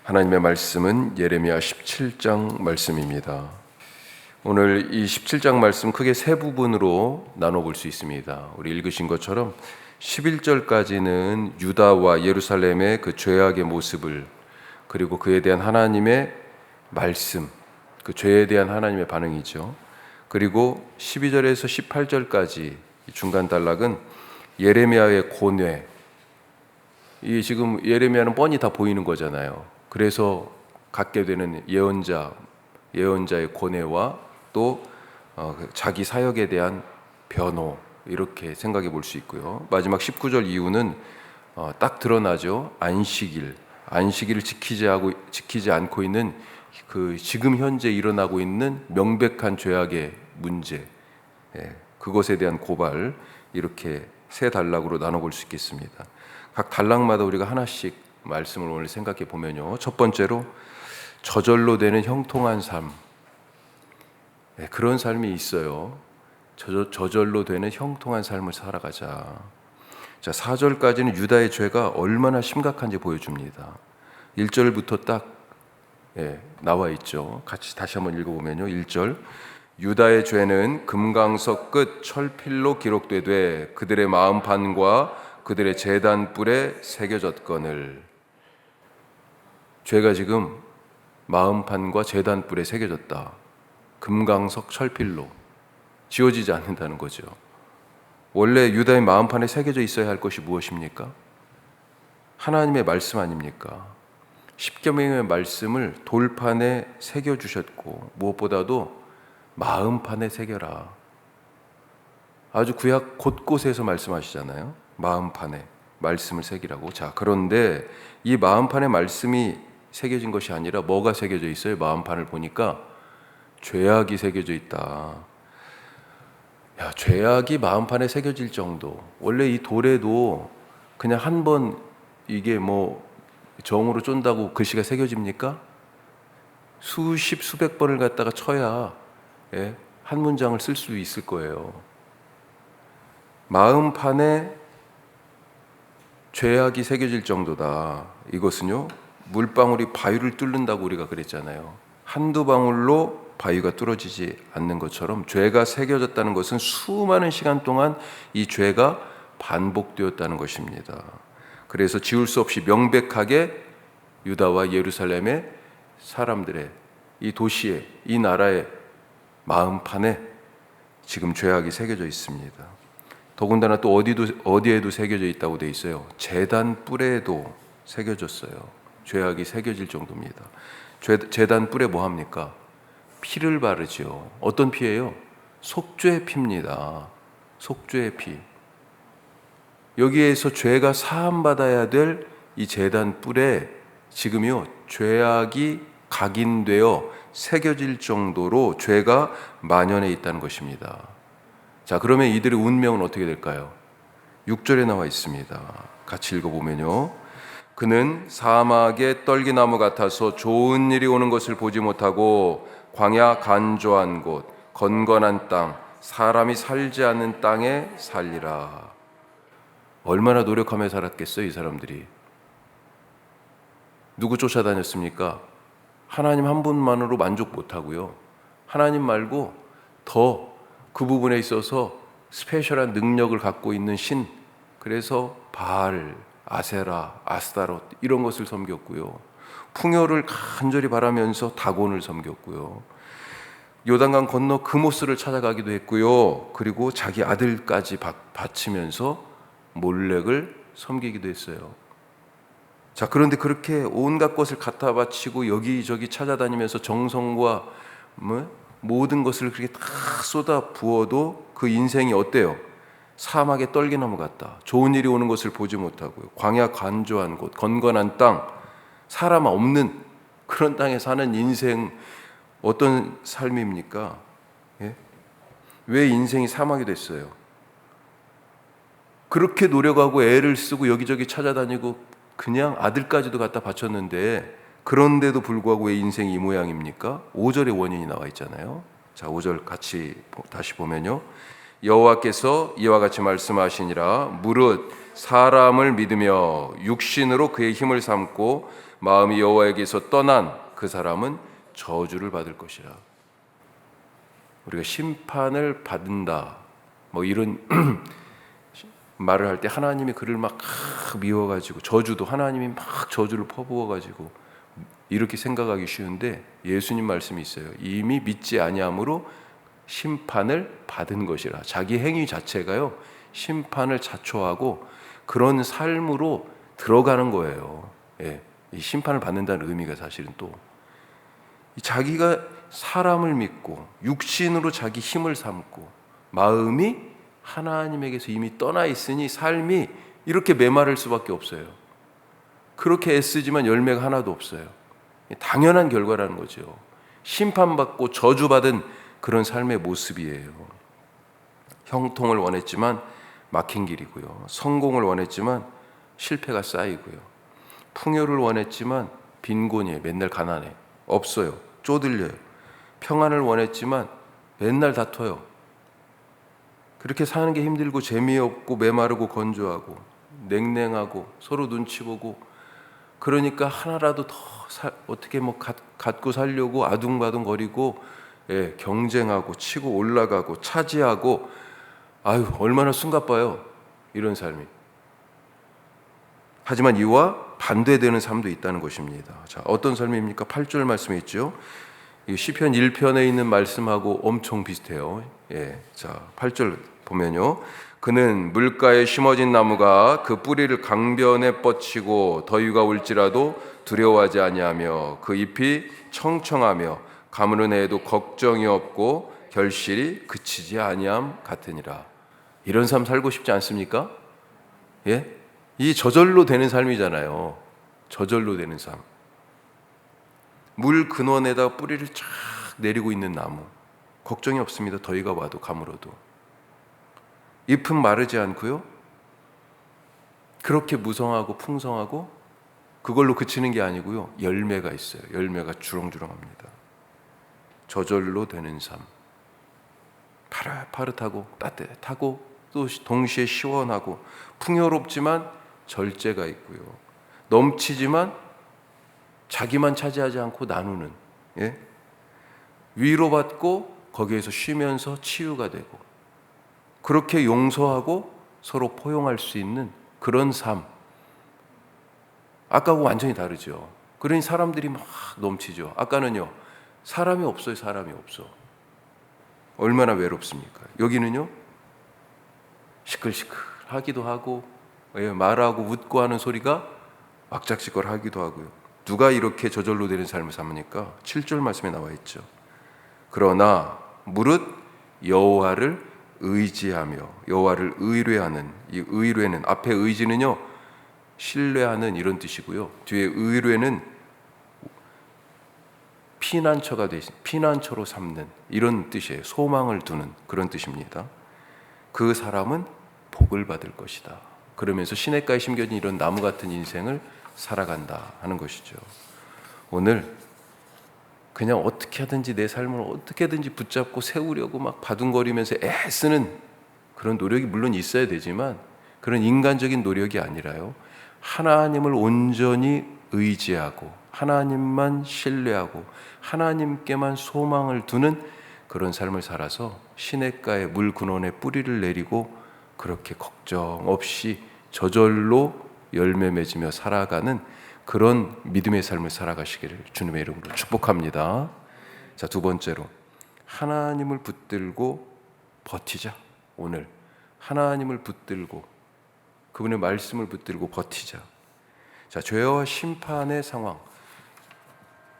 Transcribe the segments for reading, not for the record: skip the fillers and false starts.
하나님의 말씀은 예레미야 17장 말씀입니다. 오늘 이 17장 말씀 크게 세 부분으로 나눠볼 수 있습니다. 우리 읽으신 것처럼 11절까지는 유다와 예루살렘의 그 죄악의 모습을, 그리고 그에 대한 하나님의 말씀, 그 죄에 대한 하나님의 반응이죠. 그리고 12절에서 18절까지 중간 단락은 예레미야의 고뇌. 이 지금 예레미야는 뻔히 다 보이는 거잖아요. 그래서 갖게 되는 예언자의 고뇌와 또 자기 사역에 대한 변호, 이렇게 생각해 볼 수 있고요. 마지막 19절 이후는 딱 드러나죠. 안식일을 지키지 않고 있는 그 지금 현재 일어나고 있는 명백한 죄악의 문제, 그것에 대한 고발, 이렇게 세 단락으로 나눠볼 수 있겠습니다. 각 단락마다 우리가 하나씩 말씀을 오늘 생각해 보면요, 첫 번째로 저절로 되는 형통한 삶, 그런 삶이 있어요. 저절로 되는 형통한 삶을 살아가자. 자, 4절까지는 유다의 죄가 얼마나 심각한지 보여줍니다. 1절부터 딱 나와 있죠. 같이 다시 한번 읽어보면요, 1절, 유다의 죄는 금강석 끝 철필로 기록되되 그들의 마음판과 그들의 제단 뿔에 새겨졌거늘. 죄가 지금 마음판과 제단 뿔에 새겨졌다. 금강석 철필로 지워지지 않는다는 거죠. 원래 유다의 마음판에 새겨져 있어야 할 것이 무엇입니까? 하나님의 말씀 아닙니까? 십계명의 말씀을 돌판에 새겨주셨고, 무엇보다도 마음판에 새겨라. 아주 구약 곳곳에서 말씀하시잖아요. 마음판에 말씀을 새기라고. 자, 그런데 이 마음판에 말씀이 새겨진 것이 아니라 뭐가 새겨져 있어요? 마음판을 보니까 죄악이 새겨져 있다. 야, 죄악이 마음판에 새겨질 정도. 원래 이 돌에도 그냥 한 번 이게 정으로 쫀다고 글씨가 새겨집니까? 수십 수백 번을 갖다가 쳐야 한 문장을 쓸 수 있을 거예요. 마음판에 죄악이 새겨질 정도다. 이것은요, 물방울이 바위를 뚫는다고 우리가 그랬잖아요. 한두 방울로 바위가 뚫어지지 않는 것처럼 죄가 새겨졌다는 것은 수많은 시간 동안 이 죄가 반복되었다는 것입니다. 그래서 지울 수 없이 명백하게 유다와 예루살렘의 사람들의, 이 도시의, 이 나라의 마음판에 지금 죄악이 새겨져 있습니다. 더군다나 또 어디에도 새겨져 있다고 돼 있어요. 제단 뿔에도 새겨졌어요. 죄악이 새겨질 정도입니다. 제단 뿔에 뭐 합니까? 피를 바르죠. 어떤 피예요? 속죄의 피입니다. 속죄의 피. 여기에서 죄가 사함받아야 될 이 제단 뿔에 지금요, 죄악이 각인되어 새겨질 정도로 죄가 만연해 있다는 것입니다. 자, 그러면 이들의 운명은 어떻게 될까요? 6절에 나와 있습니다. 같이 읽어보면요, 그는 사막의 떨기나무 같아서 좋은 일이 오는 것을 보지 못하고 광야 간조한 곳, 건건한 땅, 사람이 살지 않는 땅에 살리라. 얼마나 노력하며 살았겠어요, 이 사람들이. 누구 쫓아다녔습니까? 하나님 한 분만으로 만족 못하고요, 하나님 말고 더 그 부분에 있어서 스페셜한 능력을 갖고 있는 신, 그래서 바알, 아세라, 아스타롯, 이런 것을 섬겼고요, 풍요를 간절히 바라면서 다곤을 섬겼고요, 요단강 건너 그모스를 찾아가기도 했고요, 그리고 자기 아들까지 바치면서 몰렉을 섬기기도 했어요. 자, 그런데 그렇게 온갖 것을 갖다 바치고 여기저기 찾아다니면서 정성과 모든 것을 그렇게 다 쏟아 부어도 그 인생이 어때요? 사막의 떨기나무 같다. 좋은 일이 오는 것을 보지 못하고요, 광야 간조한 곳, 건건한 땅, 사람 없는 그런 땅에 사는 인생, 어떤 삶입니까? 왜 인생이 사막이 됐어요? 그렇게 노력하고 애를 쓰고 여기저기 찾아다니고 그냥 아들까지도 갖다 바쳤는데, 그런데도 불구하고 왜 인생이 이 모양입니까? 5절의 원인이 나와 있잖아요. 자, 5절 같이 다시 보면요, 여호와께서 이와 같이 말씀하시니라. 무릇 사람을 믿으며 육신으로 그의 힘을 삼고 마음이 여호와에게서 떠난 그 사람은 저주를 받을 것이라. 우리가 심판을 받는다 뭐 이런 말을 할 때 하나님이 그를 막 미워가지고 저주도 하나님이 막 저주를 퍼부어가지고 이렇게 생각하기 쉬운데 예수님 말씀이 있어요. 이미 믿지 아니함으로 심판을 받은 것이라. 자기 행위 자체가요 심판을 자초하고 그런 삶으로 들어가는 거예요. 예, 이 심판을 받는다는 의미가 사실은 또 자기가 사람을 믿고 육신으로 자기 힘을 삼고 마음이 하나님에게서 이미 떠나 있으니 삶이 이렇게 메마를 수밖에 없어요. 그렇게 애쓰지만 열매가 하나도 없어요. 당연한 결과라는 거죠. 심판받고 저주받은 그런 삶의 모습이에요. 형통을 원했지만 막힌 길이고요. 성공을 원했지만 실패가 쌓이고요. 풍요를 원했지만 빈곤이에요. 맨날 가난해. 없어요. 쪼들려요. 평안을 원했지만 맨날 다퉈요. 그렇게 사는 게 힘들고 재미없고 메마르고 건조하고 냉랭하고 서로 눈치 보고 그러니까 하나라도 더 어떻게 뭐 갖고 살려고 아둥바둥거리고 예, 경쟁하고 치고 올라가고 차지하고 아유 얼마나 숨가빠요 이런 삶이. 하지만 이와 반대되는 삶도 있다는 것입니다. 자, 어떤 삶입니까? 8절 말씀에 있죠. 시편 1편에 있는 말씀하고 엄청 비슷해요. 예, 자 8절 보면요. 그는 물가에 심어진 나무가 그 뿌리를 강변에 뻗치고 더위가 올지라도 두려워하지 아니하며 그 잎이 청청하며 가무는 해에도 걱정이 없고 결실이 그치지 아니함 같으니라. 이런 삶 살고 싶지 않습니까? 예? 이 저절로 되는 삶이잖아요. 저절로 되는 삶. 물 근원에다 뿌리를 쫙 내리고 있는 나무. 걱정이 없습니다. 더위가 와도 가물어도. 잎은 마르지 않고요. 그렇게 무성하고 풍성하고 그걸로 그치는 게 아니고요. 열매가 있어요. 열매가 주렁주렁합니다. 저절로 되는 삶. 파릇파릇하고 따뜻하고 또 동시에 시원하고 풍요롭지만 절제가 있고요. 넘치지만 자기만 차지하지 않고 나누는, 예? 위로받고 거기에서 쉬면서 치유가 되고 그렇게 용서하고 서로 포용할 수 있는 그런 삶. 아까하고 완전히 다르죠. 그러니 사람들이 막 넘치죠. 아까는요 사람이 없어요. 사람이 없어. 얼마나 외롭습니까? 여기는요 시끌시끌하기도 하고 말하고 웃고 하는 소리가 왁작지껄하기도 하고요. 누가 이렇게 저절로 되는 삶을 삼으니까 7절 말씀에 나와 있죠. 그러나 무릇 여호와를 의지하며 여호와를 의뢰하는, 이 의뢰는 앞에 의지는요 신뢰하는 이런 뜻이고요. 뒤에 의뢰는 피난처가 되신, 피난처로 삼는 이런 뜻이에요. 소망을 두는 그런 뜻입니다. 그 사람은 복을 받을 것이다. 그러면서 시냇가에 심겨진 이런 나무 같은 인생을 살아간다 하는 것이죠. 오늘 그냥 어떻게 하든지 내 삶을 어떻게든지 붙잡고 세우려고 막 바둥거리면서 애쓰는 그런 노력이 물론 있어야 되지만 그런 인간적인 노력이 아니라요. 하나님을 온전히 의지하고 하나님만 신뢰하고 하나님께만 소망을 두는 그런 삶을 살아서 시냇가에 물 근원에 뿌리를 내리고 그렇게 걱정 없이 저절로 열매 맺으며 살아가는 그런 믿음의 삶을 살아가시기를 주님의 이름으로 축복합니다. 자, 두 번째로 하나님을 붙들고 버티자. 오늘 하나님을 붙들고 그분의 말씀을 붙들고 버티자. 자, 죄와 심판의 상황.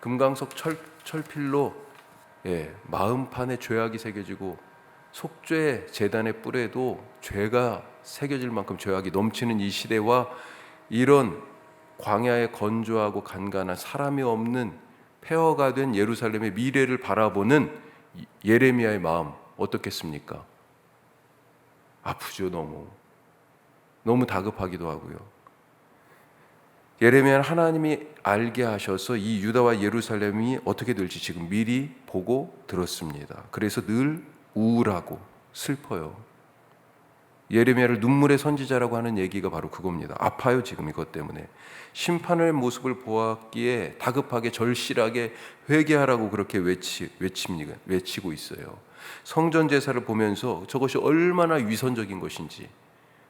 금강석 철필로 마음판에 죄악이 새겨지고 속죄 제단의 뿔에도 죄가 새겨질 만큼 죄악이 넘치는 이 시대와 이런 광야에 건조하고 간간한 사람이 없는 폐허가 된 예루살렘의 미래를 바라보는 예레미야의 마음 어떻겠습니까? 아프죠. 너무 다급하기도 하고요. 예레미야는 하나님이 알게 하셔서 이 유다와 예루살렘이 어떻게 될지 지금 미리 보고 들었습니다. 그래서 늘 우울하고 슬퍼요. 예레미야를 눈물의 선지자라고 하는 얘기가 바로 그겁니다. 아파요 지금 이것 때문에. 심판의 모습을 보았기에 다급하게 절실하게 회개하라고 그렇게 외치고 있어요. 성전 제사를 보면서 저것이 얼마나 위선적인 것인지,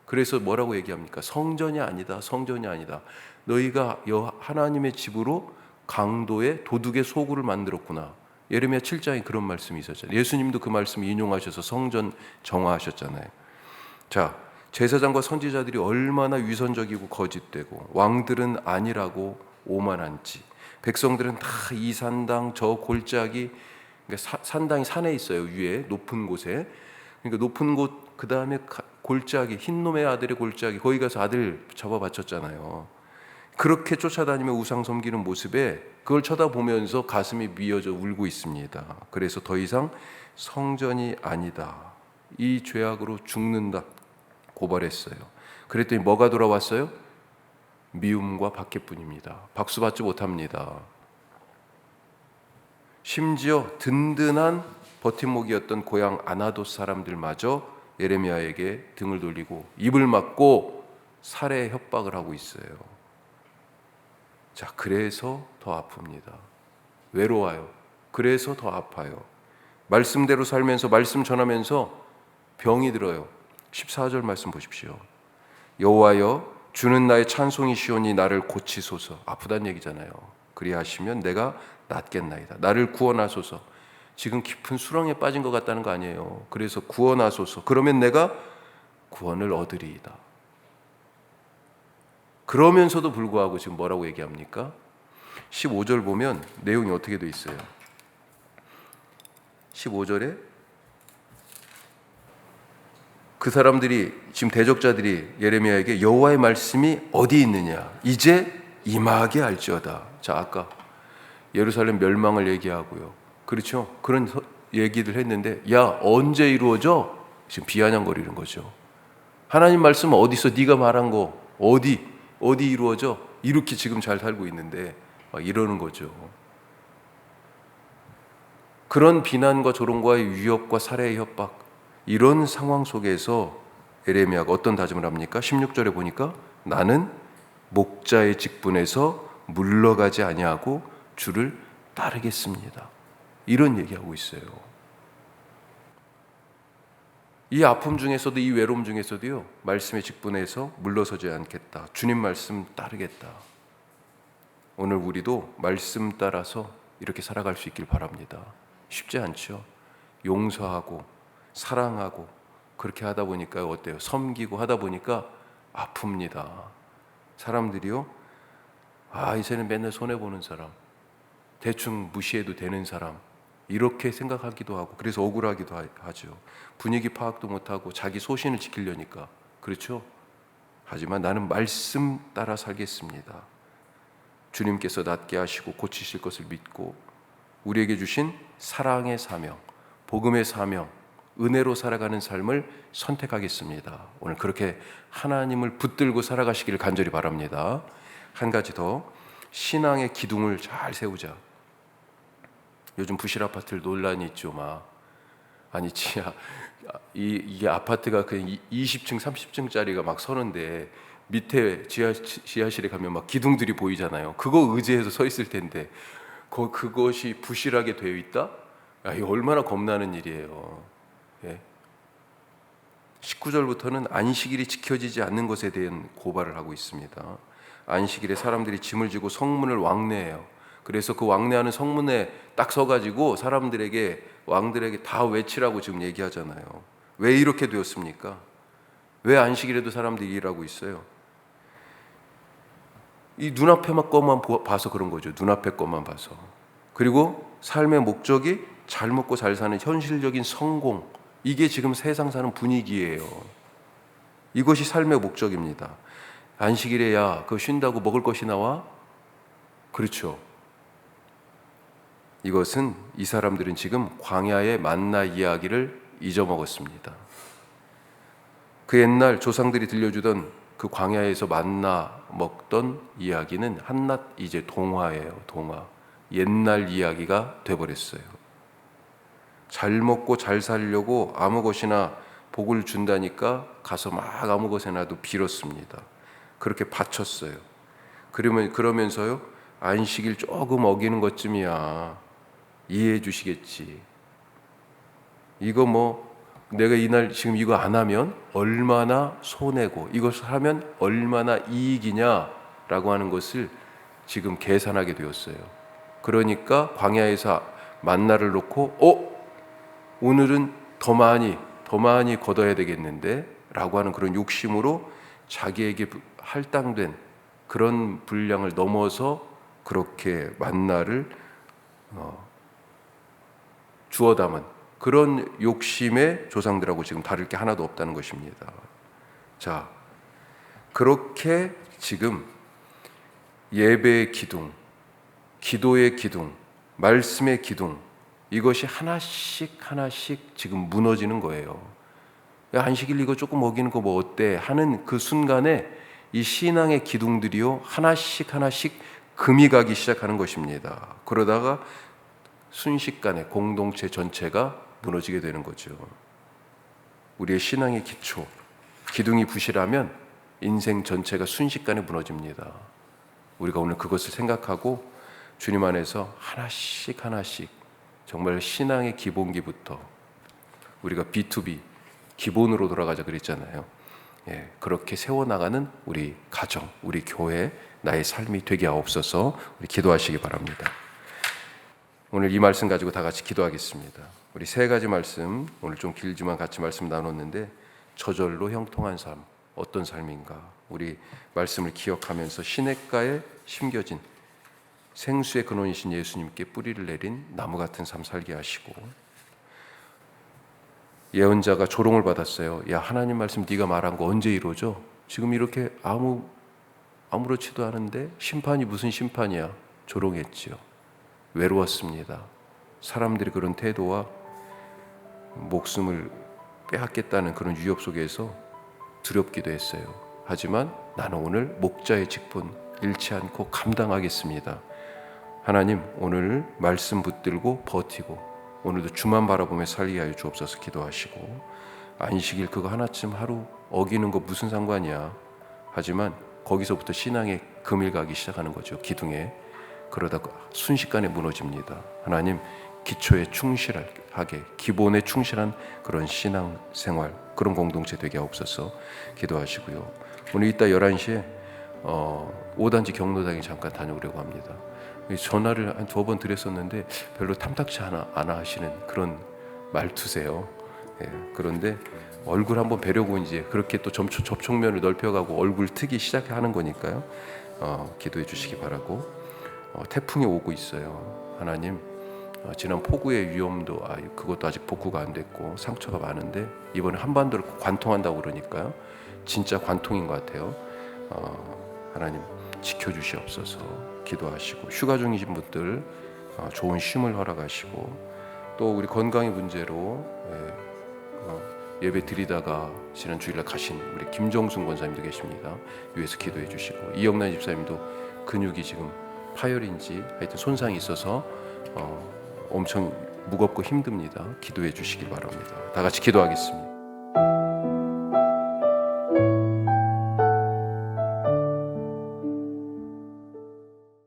그래서 뭐라고 얘기합니까? 성전이 아니다, 성전이 아니다. 너희가 하나님의 집으로 강도의 도둑의 소굴을 만들었구나. 예레미야 7장에 그런 말씀이 있었잖아요. 예수님도 그 말씀 인용하셔서 성전 정화하셨잖아요. 자, 제사장과 선지자들이 얼마나 위선적이고 거짓되고, 왕들은 아니라고 오만한지, 백성들은 다 이 산당 저 골짜기, 그러니까 산당이 산에 있어요. 위에 높은 곳에. 그러니까 높은 곳, 그 다음에 골짜기, 흰놈의 아들의 골짜기, 거기 가서 아들 잡아 바쳤잖아요. 그렇게 쫓아다니며 우상 섬기는 모습에 그걸 쳐다보면서 가슴이 미어져 울고 있습니다. 그래서 더 이상 성전이 아니다, 이 죄악으로 죽는다 고발했어요. 그랬더니 뭐가 돌아왔어요? 미움과 박해뿐입니다. 박수 받지 못합니다. 심지어 든든한 버팀목이었던 고향 아나돗 사람들마저 예레미야에게 등을 돌리고 입을 막고 살해 협박을 하고 있어요. 자, 그래서 더 아픕니다. 외로워요. 그래서 더 아파요. 말씀대로 살면서 말씀 전하면서 병이 들어요. 14절 말씀 보십시오. 여호와여, 주는 나의 찬송이시오니 나를 고치소서. 아프단 얘기잖아요. 그리하시면 내가 낫겠나이다. 나를 구원하소서. 지금 깊은 수렁에 빠진 것 같다는 거 아니에요. 그래서 구원하소서. 그러면 내가 구원을 얻으리이다. 그러면서도 불구하고 지금 뭐라고 얘기합니까? 15절 보면 내용이 어떻게 돼 있어요? 15절에 그 사람들이, 지금 대적자들이 예레미야에게 여호와의 말씀이 어디 있느냐, 이제 임하게 알지어다. 자, 아까 예루살렘 멸망을 얘기하고요, 그렇죠? 그런 얘기들 했는데, 야, 언제 이루어져? 지금 비아냥거리는 거죠. 하나님 말씀은 어디서, 네가 말한 거 어디 이루어져? 이렇게 지금 잘 살고 있는데 막 이러는 거죠. 그런 비난과 조롱과의 위협과 살해의 협박, 이런 상황 속에서 예레미야가 어떤 다짐을 합니까? 16절에 보니까 나는 목자의 직분에서 물러가지 아니하고 주를 따르겠습니다. 이런 얘기하고 있어요. 이 아픔 중에서도, 이 외로움 중에서도요, 말씀의 직분에서 물러서지 않겠다. 주님 말씀 따르겠다. 오늘 우리도 말씀 따라서 이렇게 살아갈 수 있길 바랍니다. 쉽지 않죠. 용서하고 사랑하고 그렇게 하다 보니까 어때요? 섬기고 하다 보니까 아픕니다. 사람들이요, 이제는 맨날 손해보는 사람, 대충 무시해도 되는 사람, 이렇게 생각하기도 하고, 그래서 억울하기도 하죠. 분위기 파악도 못하고 자기 소신을 지키려니까. 그렇죠? 하지만 나는 말씀 따라 살겠습니다. 주님께서 낫게 하시고 고치실 것을 믿고 우리에게 주신 사랑의 사명, 복음의 사명, 은혜로 살아가는 삶을 선택하겠습니다. 오늘 그렇게 하나님을 붙들고 살아가시기를 간절히 바랍니다. 한 가지 더, 신앙의 기둥을 잘 세우자. 요즘 부실 아파트들 논란이 있죠. 아니 지하 이게 아파트가 그냥 20층 30층짜리가 막 서는데 밑에 지하실에 가면 막 기둥들이 보이잖아요. 그거 의지해서 서 있을 텐데 그것이 부실하게 되어 있다? 이거 얼마나 겁나는 일이에요. 예. 19절부터는 안식일이 지켜지지 않는 것에 대한 고발을 하고 있습니다. 안식일에 사람들이 짐을 지고 성문을 왕래해요. 그래서 그 왕래하는 성문에 딱 서가지고 왕들에게 다 외치라고 지금 얘기하잖아요. 왜 이렇게 되었습니까? 왜 안식일에도 사람들이 일하고 있어요? 이 눈앞에만 것만 봐서 그런 거죠. 눈앞에 것만 봐서. 그리고 삶의 목적이 잘 먹고 잘 사는 현실적인 성공, 이게 지금 세상 사는 분위기예요. 이것이 삶의 목적입니다. 안식일에 그거 쉰다고 먹을 것이 나와? 그렇죠. 이것은, 이 사람들은 지금 광야의 만나 이야기를 잊어먹었습니다. 그 옛날 조상들이 들려주던 그 광야에서 만나 먹던 이야기는 한낱 이제 동화예요. 동화. 옛날 이야기가 돼버렸어요. 잘 먹고 잘 살려고 아무 것이나 복을 준다니까 가서 막 아무 곳에나도 빌었습니다. 그렇게 바쳤어요. 그러면서요, 안식일 조금 어기는 것쯤이야 이해해 주시겠지. 이거 뭐 내가 이날 지금 이거 안 하면 얼마나 손해고 이것을 하면 얼마나 이익이냐라고 하는 것을 지금 계산하게 되었어요. 그러니까 광야에서 만나를 놓고 오늘은 더 많이 걷어야 되겠는데 라고 하는 그런 욕심으로 자기에게 할당된 그런 분량을 넘어서 그렇게 만나를 주워 담은 그런 욕심의 조상들하고 지금 다를 게 하나도 없다는 것입니다. 자, 그렇게 지금 예배의 기둥, 기도의 기둥, 말씀의 기둥, 이것이 하나씩 지금 무너지는 거예요. 야, 안식일 이거 조금 어기는 거 뭐 어때 하는 그 순간에 이 신앙의 기둥들이요 하나씩 금이 가기 시작하는 것입니다. 그러다가 순식간에 공동체 전체가 무너지게 되는 거죠. 우리의 신앙의 기초, 기둥이 부실하면 인생 전체가 순식간에 무너집니다. 우리가 오늘 그것을 생각하고 주님 안에서 하나씩 정말 신앙의 기본기부터 우리가 B2B 기본으로 돌아가자 그랬잖아요. 예, 그렇게 세워나가는 우리 가정, 우리 교회, 나의 삶이 되게 하옵소서. 우리 기도하시기 바랍니다. 오늘 이 말씀 가지고 다 같이 기도하겠습니다. 우리 세 가지 말씀, 오늘 좀 길지만 같이 말씀 나눴는데 저절로 형통한 삶, 어떤 삶인가? 우리 말씀을 기억하면서 시냇가에 심겨진 생수의 근원이신 예수님께 뿌리를 내린 나무 같은 삶 살게 하시고, 예언자가 조롱을 받았어요. 야, 하나님 말씀 네가 말한 거 언제 이루어져? 지금 이렇게 아무렇지도 않은데 심판이 무슨 심판이야? 조롱했지요. 외로웠습니다. 사람들이 그런 태도와 목숨을 빼앗겠다는 그런 위협 속에서 두렵기도 했어요. 하지만 나는 오늘 목자의 직분 잃지 않고 감당하겠습니다. 하나님, 오늘 말씀 붙들고 버티고 오늘도 주만 바라보며 살게 하여 주옵소서. 기도하시고, 안식일 그거 하나쯤 하루 어기는 거 무슨 상관이야. 하지만 거기서부터 신앙의 금일 가기 시작하는 거죠. 기둥에. 그러다가 순식간에 무너집니다. 하나님, 기초에 충실하게, 기본에 충실한 그런 신앙 생활, 그런 공동체 되게 하옵소서. 기도하시고요. 오늘 이따 11시에 5단지 경로당에 잠깐 다녀오려고 합니다. 전화를 한 2번 드렸었는데 별로 탐탁치 않아 하시는 그런 말투세요. 예, 그런데 얼굴 한번 뵈려고 이제 그렇게 또 접촉면을 넓혀가고 얼굴 트기 시작하는 거니까요. 기도해 주시기 바라고. 태풍이 오고 있어요. 하나님, 지난 폭우의 위험도 그것도 아직 복구가 안 됐고 상처가 많은데 이번에 한반도를 관통한다고 그러니까요. 진짜 관통인 것 같아요. 하나님 지켜주시옵소서. 기도하시고, 휴가 중이신 분들 좋은 쉼을 허락하시고, 또 우리 건강의 문제로 예배 드리다가 지난 주일날 가신 우리 김정순 권사님도 계십니다. 위에서 기도해 주시고, 이영란 집사님도 근육이 지금 파열인지 하여튼 손상이 있어서 엄청 무겁고 힘듭니다. 기도해 주시길 바랍니다. 다 같이 기도하겠습니다.